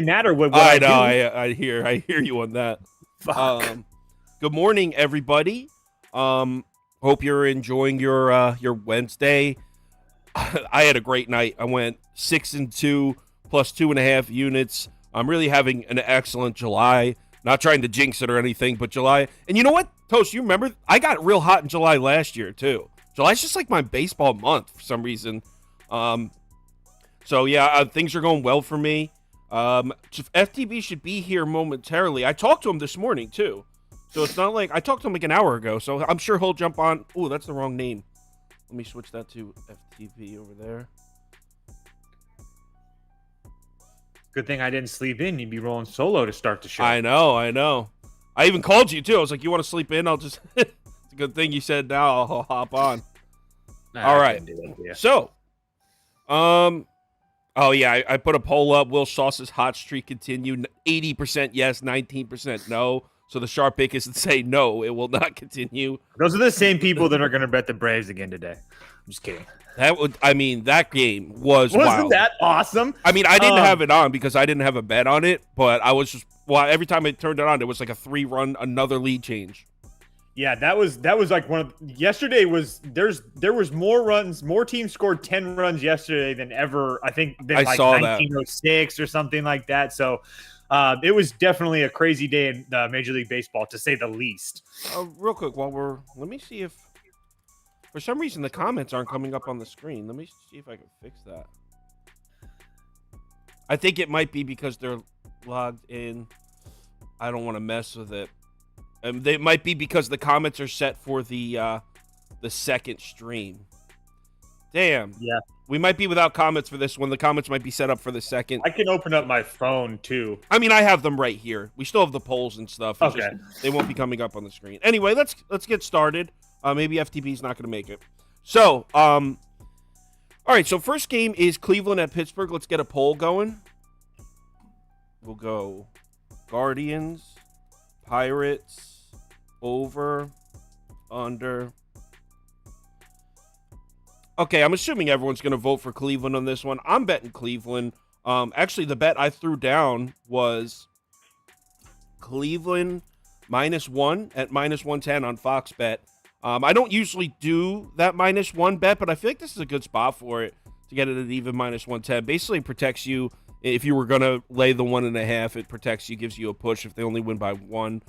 matter what I I know. do. I hear you on that. Fuck. Good morning, everybody. Hope you're enjoying your Wednesday. I had a great night. I went 6-2 plus 2.5 units. I'm really having an excellent July. Not trying to jinx it or anything, but July. And you know what, Toast? You remember I got real hot in July last year too. July's just like my baseball month for some reason. Um, so yeah, things are going well for me. FTB should be here momentarily. I talked to him this morning too, so it's not like I talked to him like an hour ago. So I'm sure he'll jump on. Oh, that's the wrong name. Let me switch that to FTP over there. Good thing I didn't sleep in. You'd be rolling solo to start the show. I know. I even called you too. I was like, "You want to sleep in? I'll just." It's a good thing you said now. I'll hop on. All right. So, oh yeah, I put a poll up. Will Sauce's hot streak continue? 80% yes, 19% no. So the sharp pick is to say no, it will not continue. Those are the same people that are going to bet the Braves again today. I'm just kidding. That game was Wasn't wild. that awesome? I mean, I didn't have it on because I didn't have a bet on it, but I was just every time I turned it on, it was like a 3-run, another lead change. Yeah, that was like one of yesterday was there was more runs, more teams scored 10 runs yesterday than ever. I think than like 1906 or something like that. So it was definitely a crazy day in Major League Baseball, to say the least. Real quick, let me see if for some reason the comments aren't coming up on the screen. Let me see if I can fix that. I think it might be because they're logged in. I don't want to mess with it. They might be because the comments are set for the second stream. Damn. Yeah. We might be without comments for this one. The comments might be set up for the second. I can open up my phone too. I mean, I have them right here. We still have the polls and stuff. It's okay. Just, they won't be coming up on the screen. Anyway, let's get started. Maybe FTB's not going to make it. So, all right. So first game is Cleveland at Pittsburgh. Let's get a poll going. We'll go Guardians, Pirates, over, under. Okay, I'm assuming everyone's going to vote for Cleveland on this one. I'm betting Cleveland. Actually, the bet I threw down was Cleveland -1 at -110 on Fox Bet. I don't usually do that -1 bet, but I feel like this is a good spot for it to get it at even -110. Basically, it protects you. If you were going to lay the 1.5, it protects you, gives you a push if they only win by 1.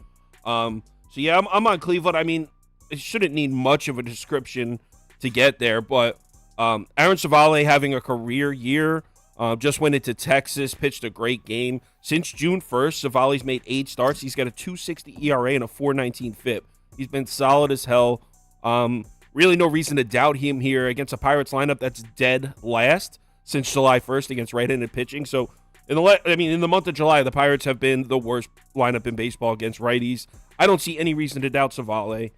So, yeah, I'm on Cleveland. I mean, it shouldn't need much of a description to get there, but Aaron Savale having a career year, just went into Texas, pitched a great game. Since June 1st, Savale's made 8 starts. He's got a 2.60 ERA and a 4.19 FIP. He's been solid as hell. Really no reason to doubt him here against a Pirates lineup that's dead last since July 1st against right-handed pitching. So, in the month of July, the Pirates have been the worst lineup in baseball against righties. I don't see any reason to doubt Savale.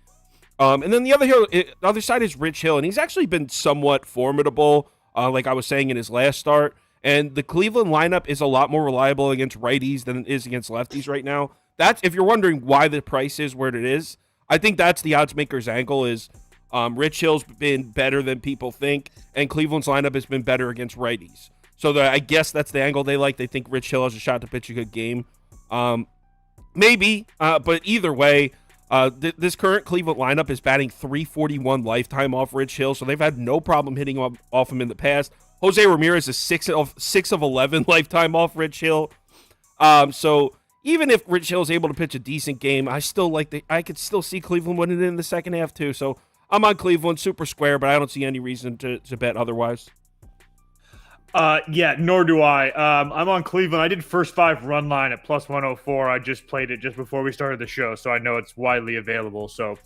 And then the other side is Rich Hill, and he's actually been somewhat formidable, like I was saying in his last start. And the Cleveland lineup is a lot more reliable against righties than it is against lefties right now. That's if you're wondering why the price is where it is. I think that's the odds maker's angle is Rich Hill's been better than people think, and Cleveland's lineup has been better against righties. So I guess that's the angle they like. They think Rich Hill has a shot to pitch a good game. Maybe, but either way, this current Cleveland lineup is batting .341 lifetime off Rich Hill, so they've had no problem hitting off him in the past. Jose Ramirez is 6 of 11 lifetime off Rich Hill. So even if Rich Hill is able to pitch a decent game, I could still see Cleveland winning it in the second half too. So I'm on Cleveland, super square, but I don't see any reason to bet otherwise. Yeah, nor do I. I'm on Cleveland. I did first 5 run line at +104. I just played it just before we started the show, so I know it's widely available. So,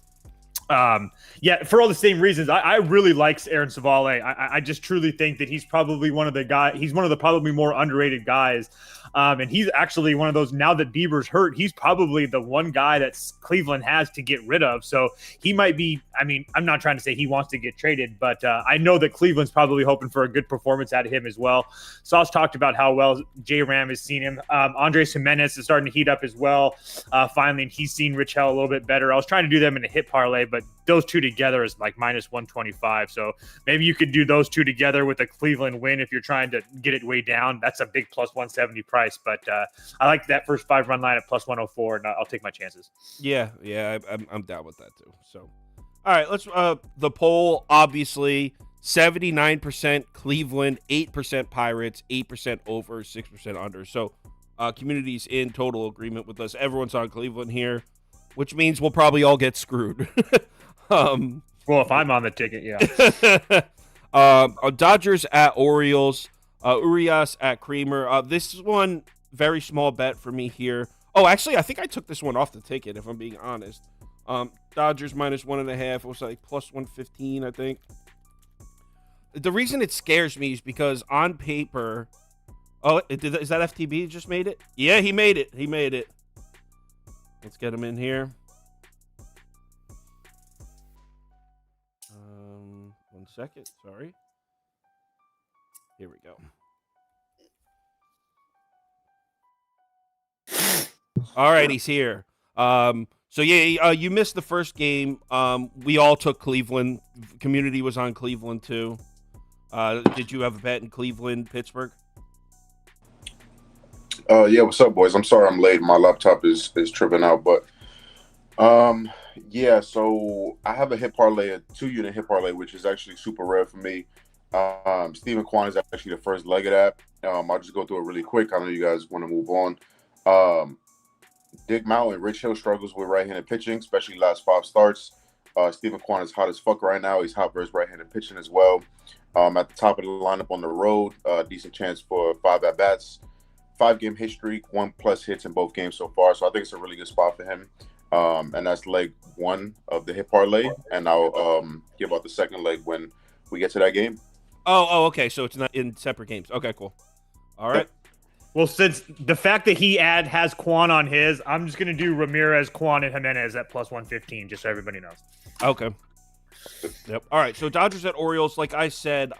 yeah, for all the same reasons, I really like Aaron Savale. I just truly think that he's probably one of the probably more underrated guys. And he's actually one of those, now that Bieber's hurt, he's probably the one guy that Cleveland has to get rid of. So he might be, I mean, I'm not trying to say he wants to get traded, but I know that Cleveland's probably hoping for a good performance out of him as well. Sauce talked about how well J-Ram has seen him. Andres Jimenez is starting to heat up as well. Finally, and he's seen Rich Hill a little bit better. I was trying to do them in a hit parlay, but but those two together is like minus 125. So maybe you could do those two together with a Cleveland win if you're trying to get it way down. That's a big plus 170 price, but I like that first 5-run line at plus 104, and I'll take my chances. Yeah, I'm down with that too. So, all right, let's the poll, obviously 79% Cleveland, 8% Pirates, 8% over, 6% under. So, community's in total agreement with us. Everyone's on Cleveland here, which means we'll probably all get screwed. Well, if I'm on the ticket, yeah. Dodgers at Orioles, Urias at Creamer. This is one very small bet for me here. Oh, actually, I think I took this one off the ticket, if I'm being honest. Dodgers minus 1.5. It was like plus 115, I think. The reason it scares me is because on paper... Oh, is that FTB just made it? Yeah, he made it. He made it. Let's get him in here. 1 second. Sorry. Here we go. All right, he's here. So yeah, you missed the first game. We all took Cleveland. Community was on Cleveland too. Did you have a bet in Cleveland, Pittsburgh? Yeah, what's up, boys? I'm sorry I'm late. My laptop is tripping out, but yeah. So I have a hit parlay, a 2-unit hit parlay, which is actually super rare for me. Stephen Kwan is actually the first leg of that. I'll just go through it really quick. I know you guys want to move on. Dick Mount and Rich Hill struggles with right-handed pitching, especially last 5 starts. Stephen Kwan is hot as fuck right now. He's hot versus right-handed pitching as well. At the top of the lineup on the road, decent chance for 5 at-bats. 5-game hit streak, 1+ hits in both games so far. So I think it's a really good spot for him. And that's leg 1 of the hit parlay. And I'll give out the second leg when we get to that game. Oh, okay. So it's not in separate games. Okay, cool. All right. Well, since the fact that he has Kwan on his, I'm just going to do Ramirez, Kwan, and Jimenez at plus 115, just so everybody knows. Okay. Yep. All right. So Dodgers at Orioles, like I said,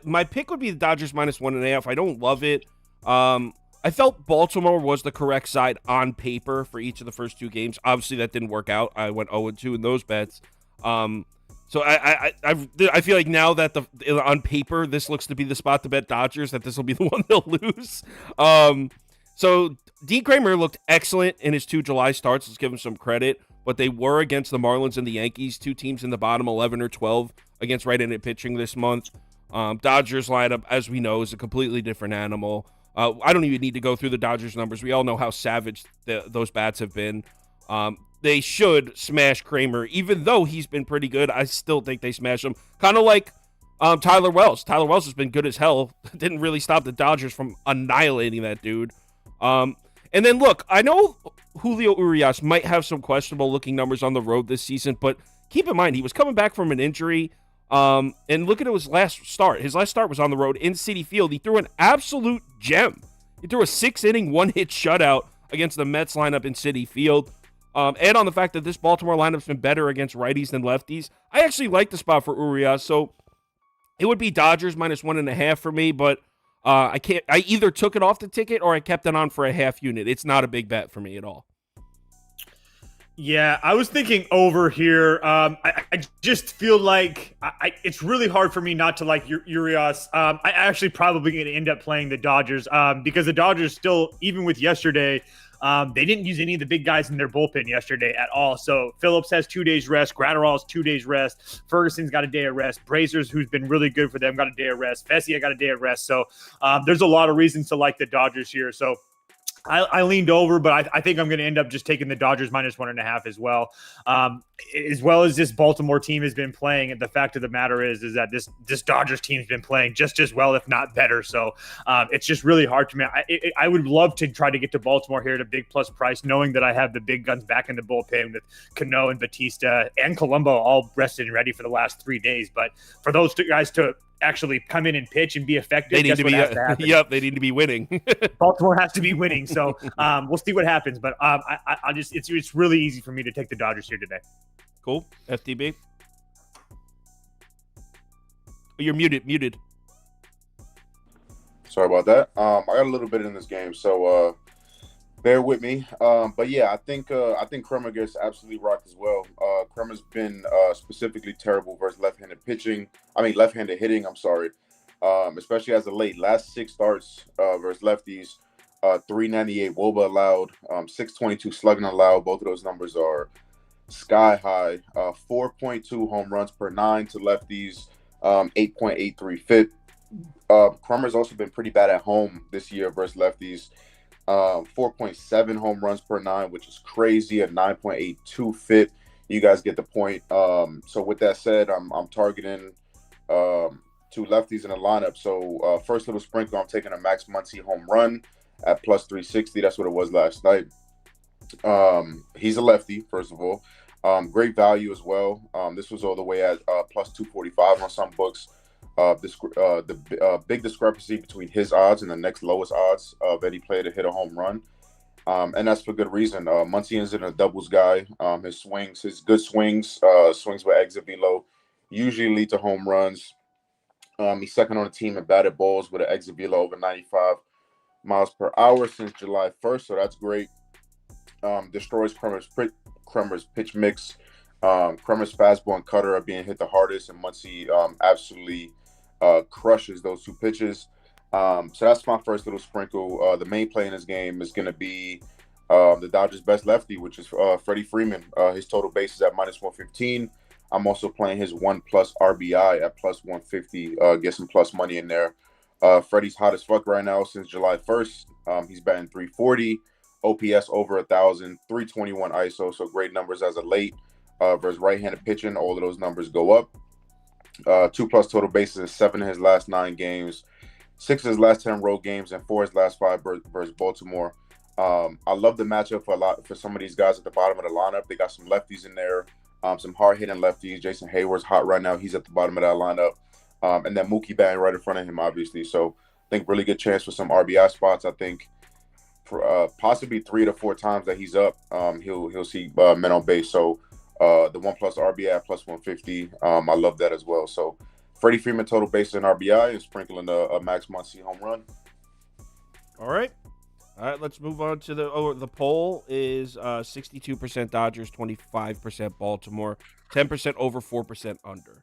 my pick would be the Dodgers minus 1.5. I don't love it. I felt Baltimore was the correct side on paper for each of the first 2 games. Obviously, that didn't work out. I went 0-2 in those bets. So I feel like now that on paper this looks to be the spot to bet Dodgers, that this will be the one they'll lose. So Dean Kramer looked excellent in his 2 July starts. Let's give him some credit. But they were against the Marlins and the Yankees, 2 teams in the bottom 11 or 12 against right-handed pitching this month. Dodgers lineup, as we know, is a completely different animal. I don't even need to go through the Dodgers numbers. We all know how savage those bats have been. They should smash Kramer. Even though he's been pretty good, I still think they smash him. Kind of like Tyler Wells. Tyler Wells has been good as hell. Didn't really stop the Dodgers from annihilating that dude. And then, look, I know Julio Urias might have some questionable-looking numbers on the road this season, but keep in mind, he was coming back from an injury. And look at his last start. His last start was on the road in Citi Field. He threw an absolute gem. He threw a 6-inning, 1-hit shutout against the Mets lineup in Citi Field. And on the fact that this Baltimore lineup's been better against righties than lefties, I actually like the spot for Urias. So it would be Dodgers minus 1.5 for me, but I either took it off the ticket or I kept it on for a half unit. It's not a big bet for me at all. Yeah, I was thinking over here. I just feel like it's really hard for me not to like Urias. I actually probably going to end up playing the Dodgers because the Dodgers still, even with yesterday, they didn't use any of the big guys in their bullpen yesterday at all. So Phillips has 2 days rest. Gratterall has 2 days rest. Ferguson's got a day of rest. Brazers, who's been really good for them, got a day of rest. Vesia got a day of rest. So there's a lot of reasons to like the Dodgers here. So I leaned over, but I think I'm going to end up just taking the Dodgers minus 1.5 as well. As well as this Baltimore team has been playing. And the fact of the matter is that this Dodgers team has been playing just as well, if not better. So it's just really hard to me. I would love to try to get to Baltimore here at a big plus price, knowing that I have the big guns back in the bullpen with Cano and Batista and Colombo all rested and ready for the last 3 days. But for those 2 guys to actually come in and pitch and be effective, they need to be. Yep, they need to be winning. Baltimore has to be winning, so we'll see what happens. But I just it's really easy for me to take the Dodgers here today. Cool. FTB. You're muted. Sorry about that. I got a little bit in this game. So bear with me. But yeah, I think Kremer gets absolutely rocked as well. Kremer's been specifically terrible versus left-handed pitching. I mean, left-handed hitting. I'm sorry. Especially as of late. Last 6 starts versus lefties. 398 WOBA allowed. 622 slugging allowed. Both of those numbers are sky high. 4.2 home runs per 9 to lefties. 8.83 FIP. Kremer's also been pretty bad at home this year versus lefties. 4.7 home runs per 9, which is crazy. At 9.82 FIP. You guys get the point. So with that said, I'm targeting 2 lefties in the lineup. So first little sprinkle, I'm taking a Max Muncy home run at plus 360. That's what it was last night. He's a lefty, first of all. Great value as well. This was all the way at plus 245 on some books. The big discrepancy between his odds and the next lowest odds of any player to hit a home run. And that's for good reason. Muncy isn't a doubles guy. His good swings with exit velo usually lead to home runs. He's second on the team in batted balls with an exit velo over 95 miles per hour since July 1st, so that's great. Destroys Kremer's pitch mix. Kremer's fastball and cutter are being hit the hardest, and Muncy absolutely crushes those 2 pitches. So that's my first little sprinkle. The main play in this game is going to be the Dodgers' best lefty, which is Freddie Freeman. His total bases at minus 115. I'm also playing his 1+ RBI at plus 150. Get some plus money in there. Freddie's hot as fuck right now since July 1st. He's batting 340, OPS over 1,000, 321 ISO. So great numbers as of late. Versus right-handed pitching, all of those numbers go up. 2+ total bases, 7 in his last 9 games, 6 in his last 10 road games, and 4 in his last 5 versus Baltimore. I love the matchup for some of these guys at the bottom of the lineup. They got some lefties in there. Some hard-hitting lefties. Jason Hayward's hot right now. He's at the bottom of that lineup. And then Mookie batting right in front of him, obviously. So I think really good chance for some RBI spots. I think for, possibly 3 to 4 times that he's up, he'll see men on base. So the 1+ RBI at plus 150, I love that as well. So Freddie Freeman total bases and RBI and sprinkling a Max Muncy home run. All right, let's move on to the poll is 62% Dodgers, 25% Baltimore, 10% over, 4% under.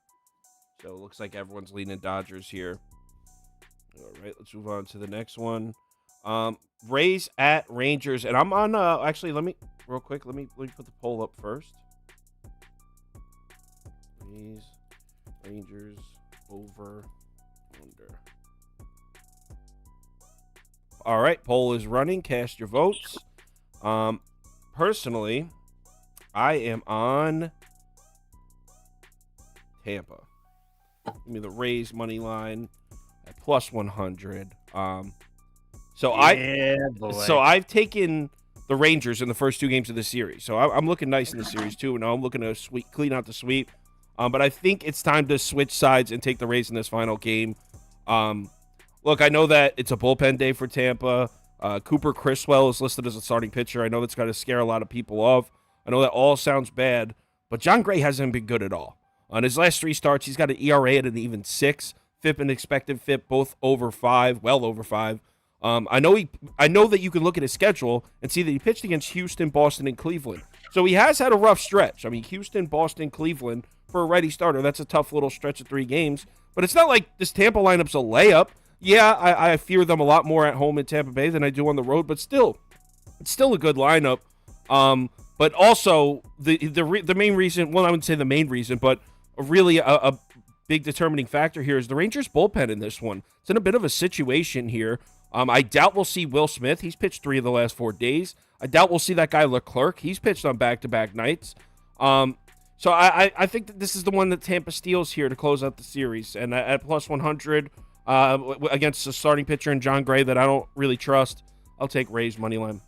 So it looks like everyone's leaning Dodgers here. All right, let's move on to the next one. Rays at Rangers, and I'm on. Actually, let me put the poll up first. Rays, Rangers, over, under. All right, poll is running. Cast your votes. Personally, I am on Tampa. Give me the Rays money line at plus 100. So I've taken the Rangers in the first 2 games of the series. So I'm looking nice in the series too. And I'm looking to clean out the sweep. But I think it's time to switch sides and take the Rays in this final game. Look, I know that it's a bullpen day for Tampa. Cooper Criswell is listed as a starting pitcher. I know that's got to scare a lot of people off. I know that all sounds bad, but John Gray hasn't been good at all. On his last 3 starts, he's got an ERA at an even 6, FIP and expected FIP both over 5, well over 5. I know that you can look at his schedule and see that he pitched against Houston, Boston, and Cleveland. So he has had a rough stretch. I mean, Houston, Boston, Cleveland, for a righty starter, that's a tough little stretch of 3 games. But it's not like this Tampa lineup's a layup. Yeah, I fear them a lot more at home in Tampa Bay than I do on the road, but still, it's still a good lineup. But also, the main reason, well, I wouldn't say the main reason, but really a big determining factor here is the Rangers bullpen in this one. It's in a bit of a situation here. I doubt we'll see Will Smith. He's pitched 3 of the last 4 days. I doubt we'll see that guy Leclerc. He's pitched on back-to-back nights. So I think that this is the one that Tampa steals here to close out the series. And at plus 100 against a starting pitcher in John Gray that I don't really trust, I'll take Rays money line.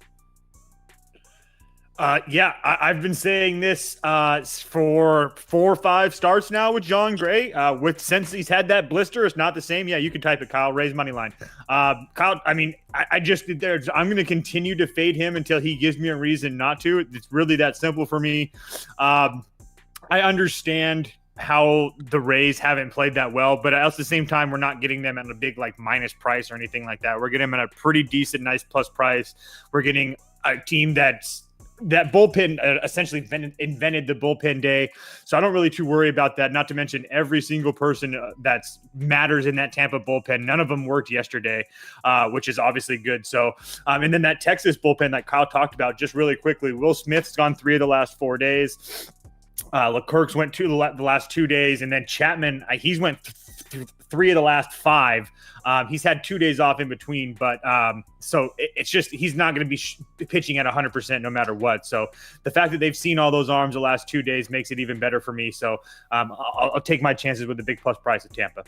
I've been saying this for 4 or 5 starts now with John Gray. Since he's had that blister, it's not the same. Yeah, you can type it, Kyle. Raise money line. Kyle, I mean, I'm going to continue to fade him until he gives me a reason not to. It's really that simple for me. I understand how the Rays haven't played that well, but at the same time, we're not getting them at a big minus price or anything like that. We're getting them at a pretty decent, nice plus price. We're getting a team that bullpen essentially invented the bullpen day. So I don't really too worry about that. Not to mention every single person that matters in that Tampa bullpen. None of them worked yesterday, which is obviously good. So, and then that Texas bullpen that Kyle talked about, just really quickly, Will Smith's gone 3 of the last 4 days. Leclerc's went 2 the last 2 days. And then Chapman, he's went 3 of the last 5. He's had 2 days off in between, but so it's just he's not going to be pitching at 100% no matter what. So the fact that they've seen all those arms the last 2 days makes it even better for me. So I'll take my chances with the big plus price of Tampa.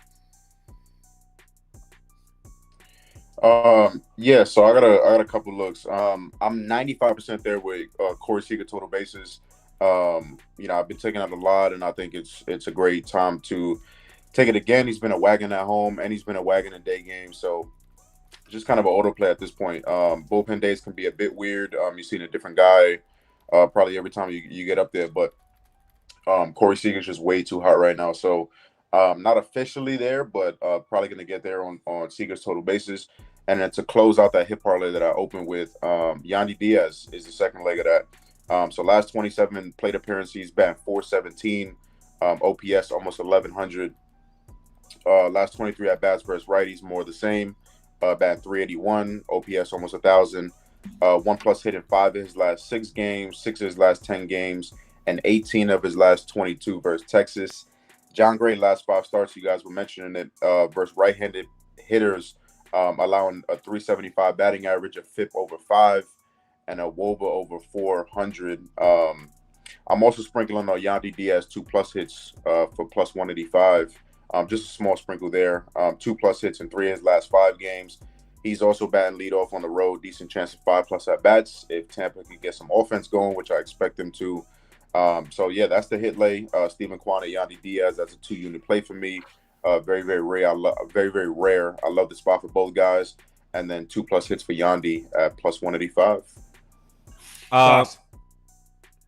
Yeah, so I got a couple looks. I'm 95% there with Corey Seager total bases. I've been taking out a lot, and I think it's a great time to take it again. He's been a wagon at home, and he's been a wagon in day games. So just kind of an auto play at this point. Bullpen days can be a bit weird. You've seen a different guy probably every time you get up there. But Corey Seager's just way too hot right now. So not officially there, but probably going to get there on Seager's total bases. And then to close out that hit parlay that I opened with, Yandy Diaz is the second leg of that. So last 27 plate appearances, batting .417, OPS almost 1,100. Last 23 at bats versus righties, more the same. Batting .381, OPS almost 1,000. 1+ hit in 5 of his last 6 games, 6 of his last 10 games, and 18 of his last 22 versus Texas. John Gray last 5 starts, you guys were mentioning it, versus right-handed hitters, allowing a .375 batting average, a FIP over 5, and a WOBA over 400. I'm also sprinkling on Yandy Diaz 2+ hits for plus 185. Just a small sprinkle there. 2+ hits in 3 of his last 5 games. He's also batting leadoff on the road. Decent chance of 5+ at bats if Tampa can get some offense going, which I expect them to. So yeah, that's the hit lay. Stephen Kwan and Yandy Diaz. That's a 2-unit play for me. Very, very rare. Very, very rare. I love the spot for both guys. And then 2+ hits for Yandy at plus 185. What's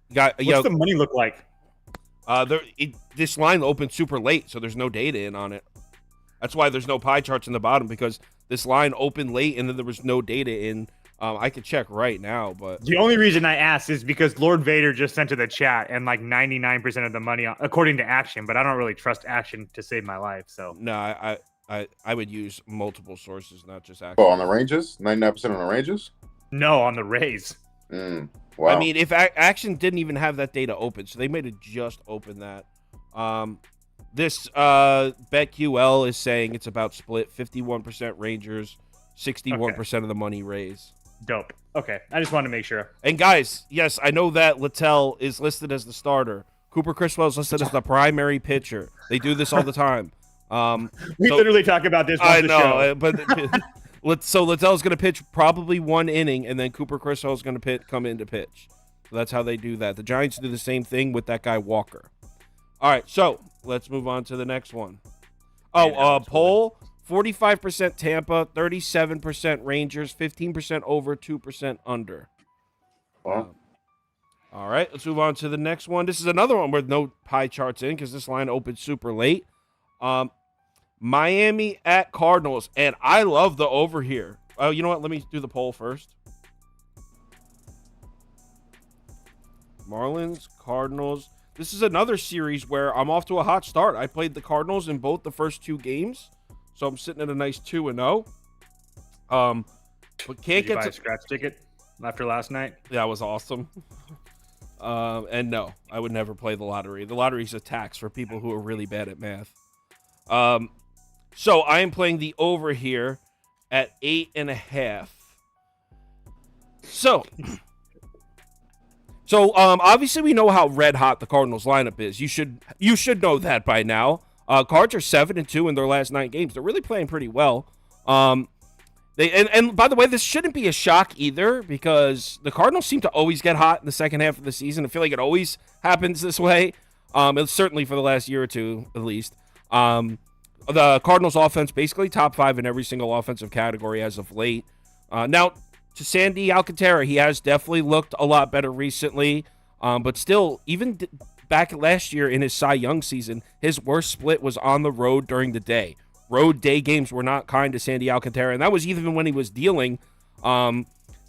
the money look like? This line opened super late, so there's no data in on it. That's why there's no pie charts in the bottom, because this line opened late and then there was no data in. I could check right now, but the only reason I asked is because Lord Vader just sent to the chat and like 99% of the money, according to Action, but I don't really trust Action to save my life. So no, I would use multiple sources, not just Action. Oh, on the Rangers, 99% on the Rangers. No, on the Rays. Wow. I mean, if Action didn't even have that data open, so they might have just opened that. This BetQL is saying it's about split 51% Rangers, 61% of the money Rays. Dope. Okay, I just wanted to make sure. And guys, yes, I know that Littell is listed as the starter. Cooper Criswell is listed as the primary pitcher. They do this all the time. We literally talk about this on the show. But so Littell's going to pitch probably 1 inning, and then Cooper Criswell is going to come in to pitch. So that's how they do that. The Giants do the same thing with that guy Walker. All right, so let's move on to the next one. Poll, 45% Tampa, 37% Rangers, 15% over, 2% under. Wow. All right, let's move on to the next one. This is another one with no pie charts in because this line opened super late. Miami at Cardinals, and I love the over here. Oh, you know what? Let me do the poll first. Marlins, Cardinals. This is another series where I'm off to a hot start. I played the Cardinals in both the first 2 games, so I'm sitting at a nice 2-0. But can't get a scratch ticket after last night. That was awesome. And no, I would never play the lottery. The lottery's a tax for people who are really bad at math. So I am playing the over here at 8.5. So obviously we know how red hot the Cardinals lineup is. You should know that by now. Cards are 7-2 in their last 9 games. They're really playing pretty well. And by the way, this shouldn't be a shock either, because the Cardinals seem to always get hot in the second half of the season. I feel like it always happens this way. It's certainly for the last year or two, at least. The Cardinals offense basically top 5 in every single offensive category as of late. Now, to Sandy Alcantara, he has definitely looked a lot better recently. But still, even back last year in his Cy Young season, his worst split was on the road during the day. Road day games were not kind to Sandy Alcantara, and that was even when he was dealing.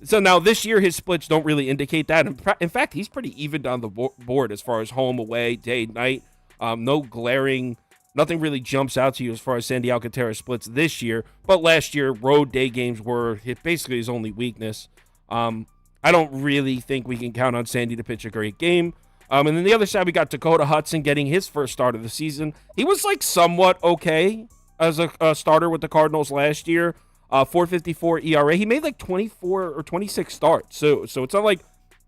So now this year, his splits don't really indicate that. In fact, he's pretty even on the board as far as home, away, day, night. No glaring, nothing really jumps out to you as far as Sandy Alcantara splits this year. But last year, road day games were basically his only weakness. I don't really think we can count on Sandy to pitch a great game. And then the other side, we got Dakota Hudson getting his first start of the season. He was like somewhat okay as a starter with the Cardinals last year. 4.54 ERA. He made like 24 or 26 starts. So it's not like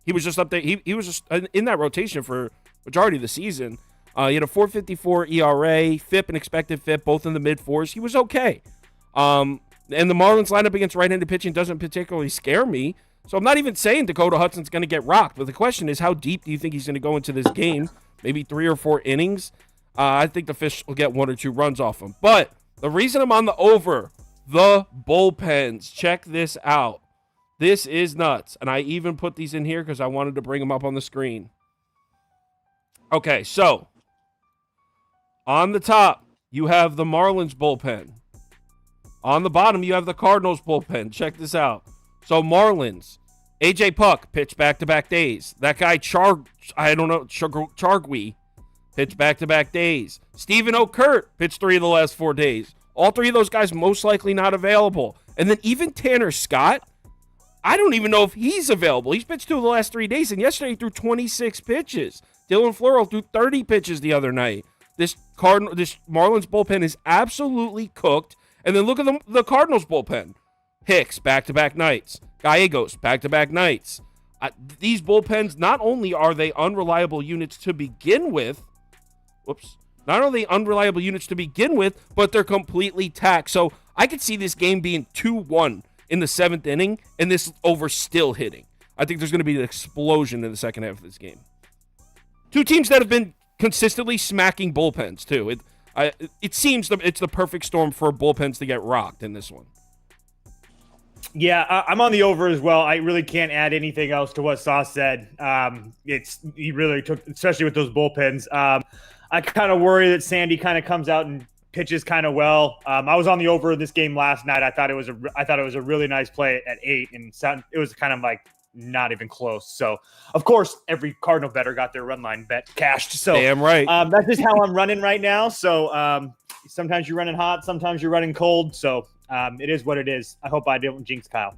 he was just up there. He was just in that rotation for majority of the season. He had a 4.54 ERA, FIP and expected FIP, both in the mid-fours. He was okay. And the Marlins lineup against right-handed pitching doesn't particularly scare me. So I'm not even saying Dakota Hudson's going to get rocked. But the question is, how deep do you think he's going to go into this game? Maybe 3 or 4 innings? I think the Fish will get 1 or 2 runs off him. But the reason I'm on the over, the bullpens. Check this out. This is nuts. And I even put these in here because I wanted to bring them up on the screen. Okay, so on the top, you have the Marlins bullpen. On the bottom, you have the Cardinals bullpen. Check this out. So Marlins, AJ Puck pitched back-to-back days. That guy Chargui pitched back-to-back days. Stephen O'Kurt pitched 3 of the last 4 days. All 3 of those guys most likely not available. And then even Tanner Scott, I don't even know if he's available. He's pitched 2 of the last 3 days, and yesterday he threw 26 pitches. Dylan Floro threw 30 pitches the other night. This Marlins bullpen is absolutely cooked. And then look at the Cardinals bullpen. Hicks, back-to-back nights. Gallegos, back-to-back nights. These bullpens, not only are they unreliable units to begin with, but they're completely taxed. So I could see this game being 2-1 in the 7th inning, and this over still hitting. I think there's going to be an explosion in the second half of this game. 2 teams that have been consistently smacking bullpens, too. It seems it's the perfect storm for bullpens to get rocked in this one. Yeah, I'm on the over as well. I really can't add anything else to what Sauce said. He really took, especially with those bullpens. I kind of worry that Sandy kind of comes out and pitches kind of well. I was on the over in this game last night. I thought it was a really nice play at 8, and it was kind of like not even close. So, of course, every Cardinal bettor got their run line bet cashed. So, damn right. That's just how I'm running right now. So, sometimes you're running hot, sometimes you're running cold. So, it is what it is. I hope I don't jinx Kyle.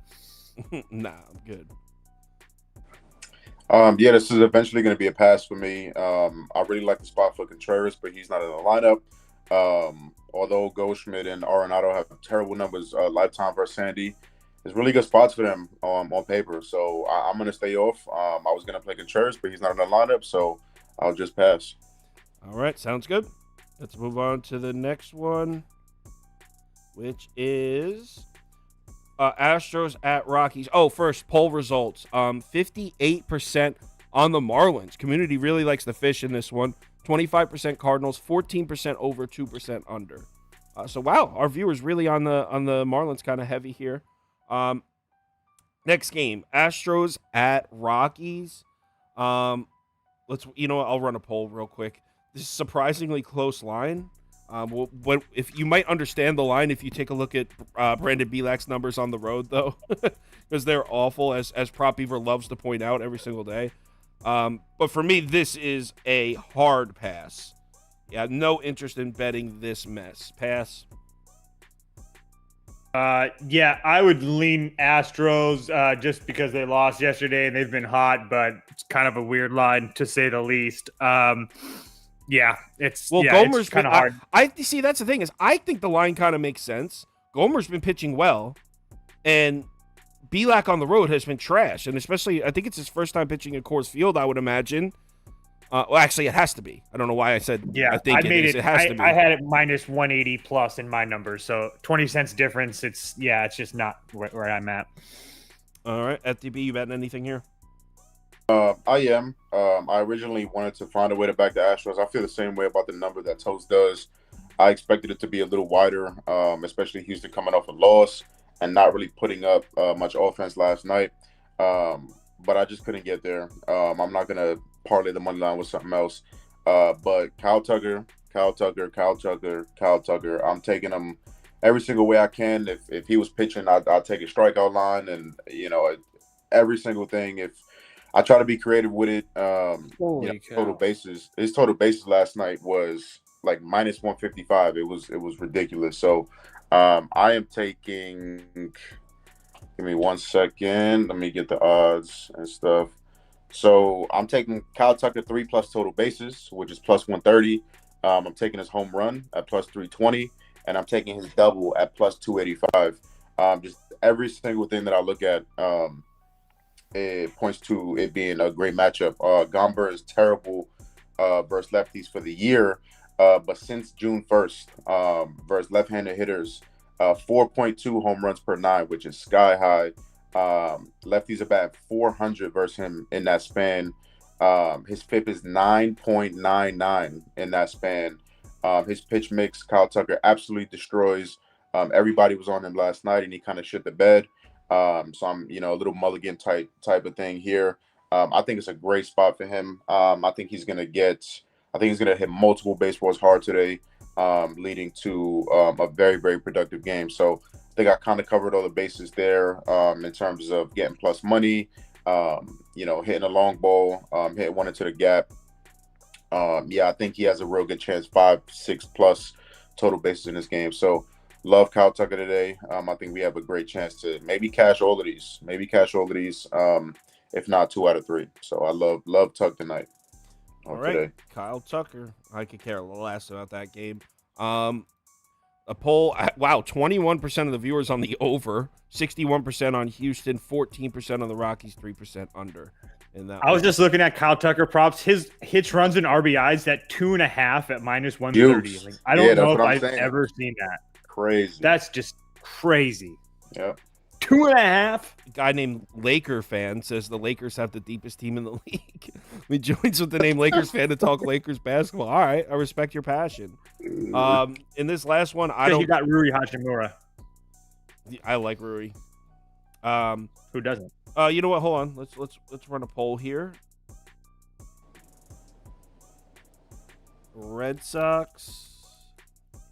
Nah, I'm good. Yeah, this is eventually going to be a pass for me. I really like the spot for Contreras, but he's not in the lineup. Although Goldschmidt and Arenado have terrible numbers lifetime versus Sandy, there's really good spots for them on paper. So I'm going to stay off. I was going to play Contreras, but he's not in the lineup, so I'll just pass. All right, sounds good. Let's move on to the next one, which is Astros at Rockies. Oh, first, poll results. 58% on the Marlins. Community really likes the Fish in this one. 25% Cardinals, 14% over, 2% under. So, wow, our viewers really on the Marlins kind of heavy here. Next game, Astros at Rockies. I'll run a poll real quick. This is a surprisingly close line. If you might understand the line if you take a look at Brandon Bilak's numbers on the road, though, because they're awful, as Prop Beaver loves to point out every single day. But for me, this is a hard pass. Yeah, no interest in betting this mess. Pass. Yeah, I would lean Astros just because they lost yesterday and they've been hot, but it's kind of a weird line to say the least. Yeah, Gomer's kind of hard. I see. That's the thing is, I think the line kind of makes sense. Gomer's been pitching well, and Bilak on the road has been trash, and especially I think it's his first time pitching at Coors Field. I would imagine. Well, actually, it has to be. I don't know why I said. Yeah, I think it has to be. I had it minus 180 plus in my numbers, so 20 cents difference. It's just not where I'm at. All right, FTB, you betting anything here? I am. I originally wanted to find a way to back the Astros. I feel the same way about the number that Toast does. I expected it to be a little wider, especially Houston coming off a loss and not really putting up much offense last night. But I just couldn't get there. I'm not going to parlay the money line with something else. But Kyle Tucker, I'm taking him every single way I can. If he was pitching, I'll take a strikeout line. And, every single thing. If I try to be creative with it, Holy cow. total bases. His total bases last night was like minus 155. It was ridiculous. So I am taking. Give me 1 second. Let me get the odds and stuff. So I'm taking Kyle Tucker 3+ total bases, which is plus 130. I'm taking his home run at plus 320, and I'm taking his double at plus 285. Just every single thing that I look at, it points to it being a great matchup. Gomber is terrible versus lefties for the year, but since June 1st, versus left-handed hitters, 4.2 home runs per 9, which is sky high. Lefties are batting 400 versus him in that span. His FIP is 9.99 in that span. His pitch mix, Kyle Tucker absolutely destroys. Everybody was on him last night, and he kind of shit the bed. So I'm, a little mulligan type of thing here. I think it's a great spot for him. I think he's gonna hit multiple baseballs hard today, leading to a very, very productive game. So I think I kind of covered all the bases there in terms of getting plus money, hitting a long ball, hitting one into the gap. I think he has a real good chance, 5-6 plus total bases in this game. So love Kyle Tucker today. I think we have a great chance to maybe cash all of these. If not 2 out of 3. So I love Tuck tonight. All right, today. Kyle Tucker. I could care less about that game. A poll, wow, 21% of the viewers on the over, 61% on Houston, 14% on the Rockies, 3% under. In that I was just looking at Kyle Tucker props. His hits, runs, and RBIs at 2.5 at minus 130. Like, I don't know if I've ever seen that. Crazy. That's just crazy. Yep. 2.5. A guy named Laker fan says the Lakers have the deepest team in the league. We joins with the name Lakers fan to talk Lakers basketball. All right, I respect your passion. In this last one, You got Rui Hachimura. I like Rui. Who doesn't? You know what? Hold on. Let's run a poll here. Red Sox,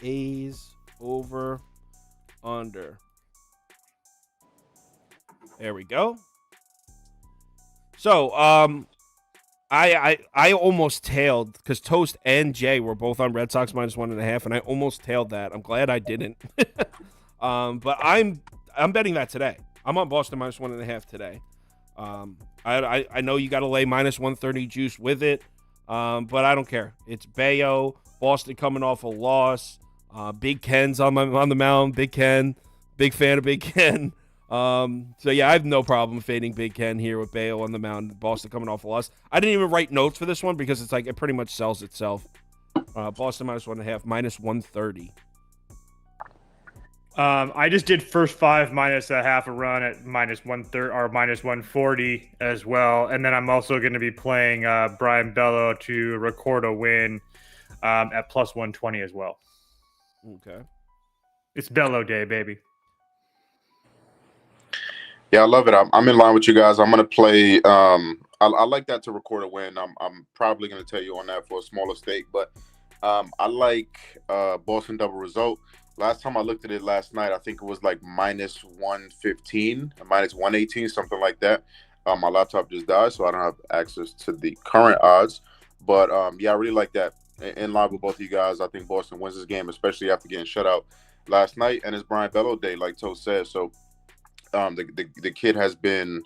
A's, over, under. There we go. So, I almost tailed because Toast and Jay were both on Red Sox minus 1.5, and I almost tailed that. I'm glad I didn't. But I'm betting that today. I'm on Boston minus 1.5 today. I know you got to lay minus 130 juice with it, but I don't care. It's Bayo, Boston coming off a loss. Big Ken's on the mound. Big Ken, big fan of Big Ken. So yeah, I have no problem fading Big Ken here with Bayo on the mound. Boston coming off a loss. I didn't even write notes for this one because it's like it pretty much sells itself. Boston minus 1.5, minus 130. I just did first 5 minus a half a run at minus 130 or minus 140 as well, and then I'm also going to be playing Brian Bello to record a win at plus 120 as well. Okay, it's Bello day, baby. Yeah, I love it. I'm in line with you guys. I'm gonna play. I like that to record a win. I'm probably gonna tell you on that for a smaller stake, but I like Boston double result. Last time I looked at it last night, I think it was like minus 115, minus 118, something like that. My laptop just died, so I don't have access to the current odds. But I really like that. In line with both of you guys, I think Boston wins this game, especially after getting shut out last night. And it's Brian Bello day, like Toast said. So the kid has been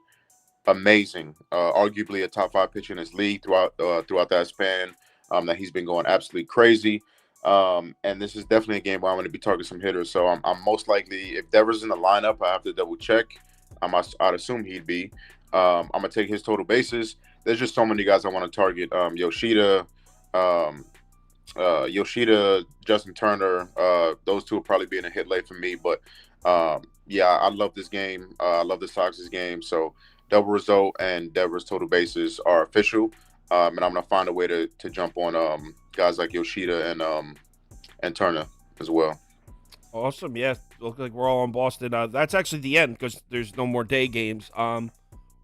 amazing. Arguably a top 5 pitcher in his league throughout that span. That he's been going absolutely crazy. And this is definitely a game where I'm going to be targeting some hitters. So I'm most likely, if Devers in the lineup, I have to double check. I'd assume he'd be. I'm going to take his total bases. There's just so many guys I want to target. Yoshida, Justin Turner. Those two will probably be in a hit late for me. But I love this game. I love the Sox's game. So double result and Devers total bases are official. And I'm going to find a way to jump on guys like Yoshida and Turner as well. Awesome. Yeah, look like we're all on Boston. That's actually the end because there's no more day games.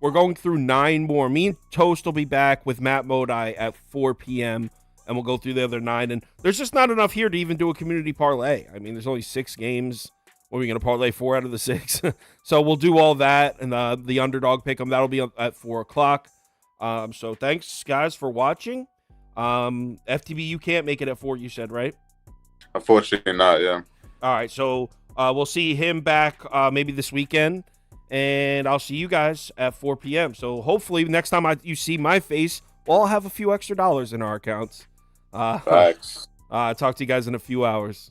We're going through 9 more. Me and Toast will be back with Matt Modai at 4 p.m. and we'll go through the other 9. And there's just not enough here to even do a community parlay. I mean, there's only 6 games. What are we going to parlay 4 out of the 6? So we'll do all that, and the underdog pick 'em. That'll be at 4 o'clock. So thanks, guys, for watching. FTB, you can't make it at 4, you said, right? Unfortunately not, yeah. All right, so we'll see him back maybe this weekend, and I'll see you guys at 4 p.m. So hopefully next time you see my face, we'll all have a few extra dollars in our accounts. Facts. Talk to you guys in a few hours.